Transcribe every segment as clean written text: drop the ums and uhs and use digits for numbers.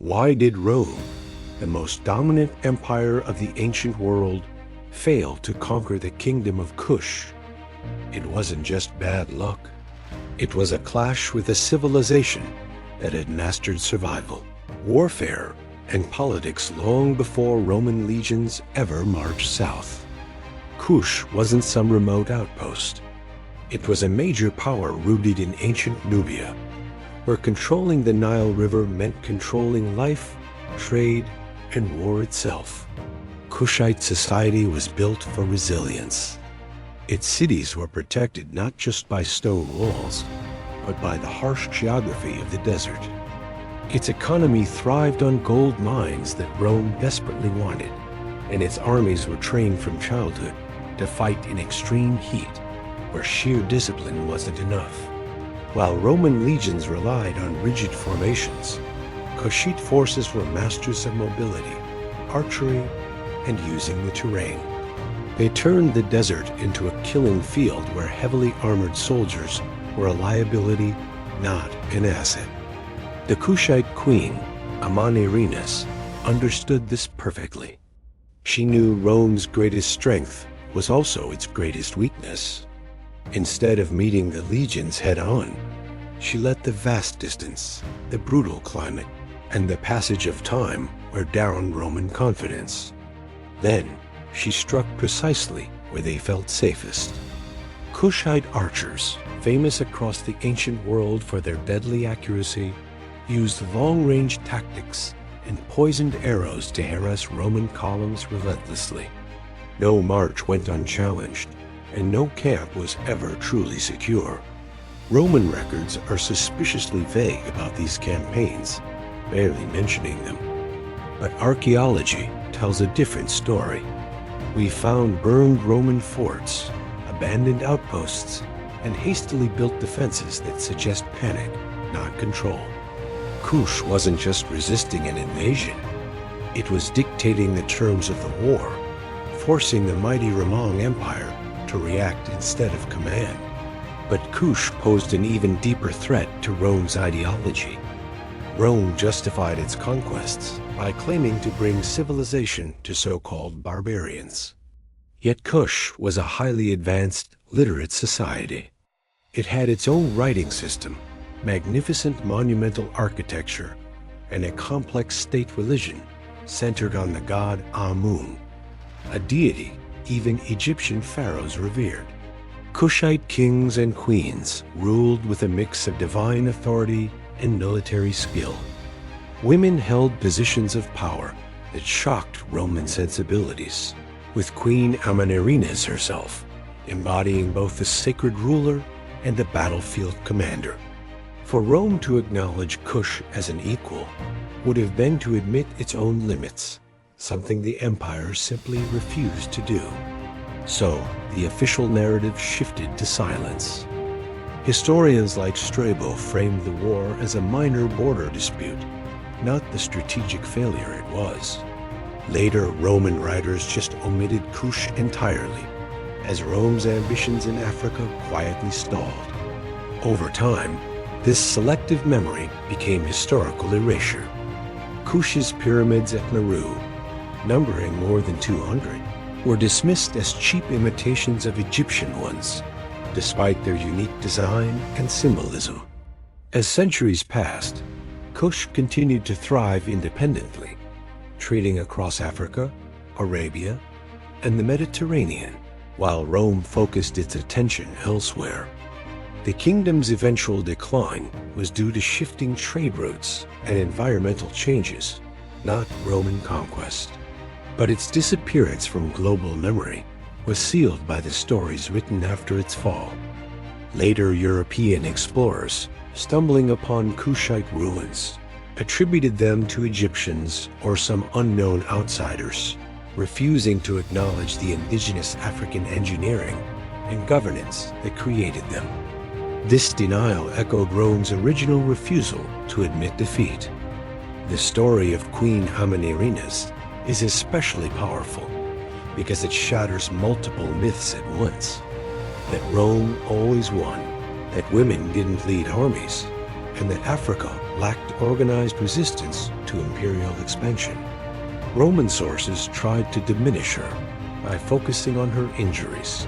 Why did Rome, the most dominant empire of the ancient world, fail to conquer the Kingdom of Kush? It wasn't just bad luck. It was a clash with a civilization that had mastered survival, warfare, and politics long before Roman legions ever marched south. Kush wasn't some remote outpost. It was a major power rooted in ancient Nubia, where controlling the Nile River meant controlling life, trade, and war itself. Kushite society was built for resilience. Its cities were protected not just by stone walls, but by the harsh geography of the desert. Its economy thrived on gold mines that Rome desperately wanted, and its armies were trained from childhood to fight in extreme heat, where sheer discipline wasn't enough. While Roman legions relied on rigid formations, Kushite forces were masters of mobility, archery, and using the terrain. They turned the desert into a killing field where heavily armored soldiers were a liability, not an asset. The Kushite queen, Amanirenas, understood this perfectly. She knew Rome's greatest strength was also its greatest weakness. Instead of meeting the legions head-on, she let the vast distance, the brutal climate, and the passage of time wear down Roman confidence. Then, she struck precisely where they felt safest. Kushite archers, famous across the ancient world for their deadly accuracy, used long-range tactics and poisoned arrows to harass Roman columns relentlessly. No march went unchallenged, and no camp was ever truly secure. Roman records are suspiciously vague about these campaigns, barely mentioning them. But archaeology tells a different story. We found burned Roman forts, abandoned outposts, and hastily built defenses that suggest panic, not control. Kush wasn't just resisting an invasion. It was dictating the terms of the war, forcing the mighty Roman Empire to react instead of command. But Kush posed an even deeper threat to Rome's ideology. Rome justified its conquests by claiming to bring civilization to so-called barbarians. Yet Kush was a highly advanced, literate society. It had its own writing system, magnificent monumental architecture, and a complex state religion centered on the god Amun, a deity even Egyptian pharaohs revered. Kushite kings and queens ruled with a mix of divine authority and military skill. Women held positions of power that shocked Roman sensibilities, with Queen Amanirenas herself embodying both the sacred ruler and the battlefield commander. For Rome to acknowledge Kush as an equal would have been to admit its own limits, something the empire simply refused to do. So, the official narrative shifted to silence. Historians like Strabo framed the war as a minor border dispute, not the strategic failure it was. Later, Roman writers just omitted Kush entirely, as Rome's ambitions in Africa quietly stalled. Over time, this selective memory became historical erasure. Kush's pyramids at Meru, numbering more than 200, were dismissed as cheap imitations of Egyptian ones, despite their unique design and symbolism. As centuries passed, Kush continued to thrive independently, trading across Africa, Arabia, and the Mediterranean, while Rome focused its attention elsewhere. The kingdom's eventual decline was due to shifting trade routes and environmental changes, not Roman conquest. But its disappearance from global memory was sealed by the stories written after its fall. Later European explorers, stumbling upon Kushite ruins, attributed them to Egyptians or some unknown outsiders, refusing to acknowledge the indigenous African engineering and governance that created them. This denial echoed Rome's original refusal to admit defeat. The story of Queen Amanirenas is especially powerful because it shatters multiple myths at once. That Rome always won, that women didn't lead armies, and that Africa lacked organized resistance to imperial expansion. Roman sources tried to diminish her by focusing on her injuries,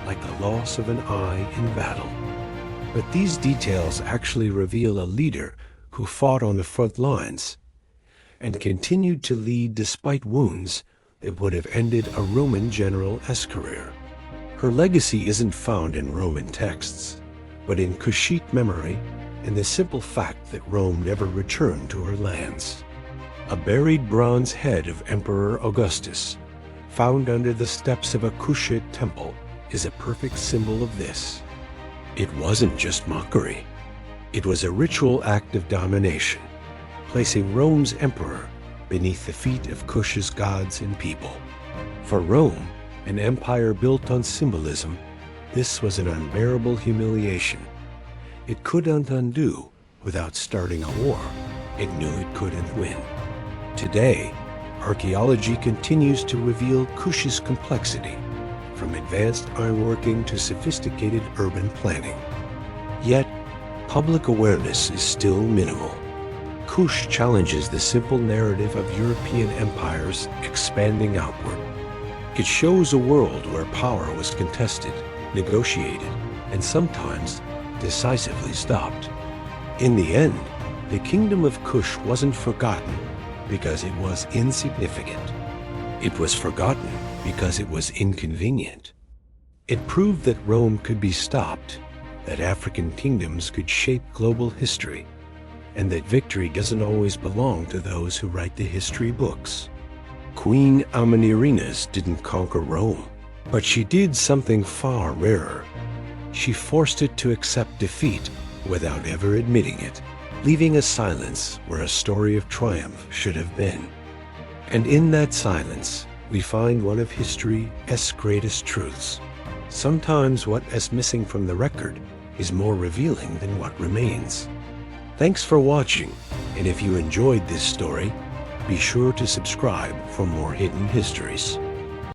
like the loss of an eye in battle. But these details actually reveal a leader who fought on the front lines and continued to lead despite wounds that would have ended a Roman general's career. Her legacy isn't found in Roman texts, but in Kushite memory and the simple fact that Rome never returned to her lands. A buried bronze head of Emperor Augustus, found under the steps of a Kushite temple, is a perfect symbol of this. It wasn't just mockery. It was a ritual act of domination, placing Rome's emperor beneath the feet of Kush's gods and people. For Rome, an empire built on symbolism, this was an unbearable humiliation. It couldn't undo without starting a war. It knew it couldn't win. Today, archaeology continues to reveal Kush's complexity, from advanced ironworking to sophisticated urban planning. Yet, public awareness is still minimal. Kush challenges the simple narrative of European empires expanding outward. It shows a world where power was contested, negotiated, and sometimes decisively stopped. In the end, the Kingdom of Kush wasn't forgotten because it was insignificant. It was forgotten because it was inconvenient. It proved that Rome could be stopped, that African kingdoms could shape global history, and that victory doesn't always belong to those who write the history books. Queen Amanirenas didn't conquer Rome, but she did something far rarer. She forced it to accept defeat without ever admitting it, leaving a silence where a story of triumph should have been. And in that silence, we find one of history's greatest truths. Sometimes what is missing from the record is more revealing than what remains. Thanks for watching, and if you enjoyed this story, be sure to subscribe for more hidden histories.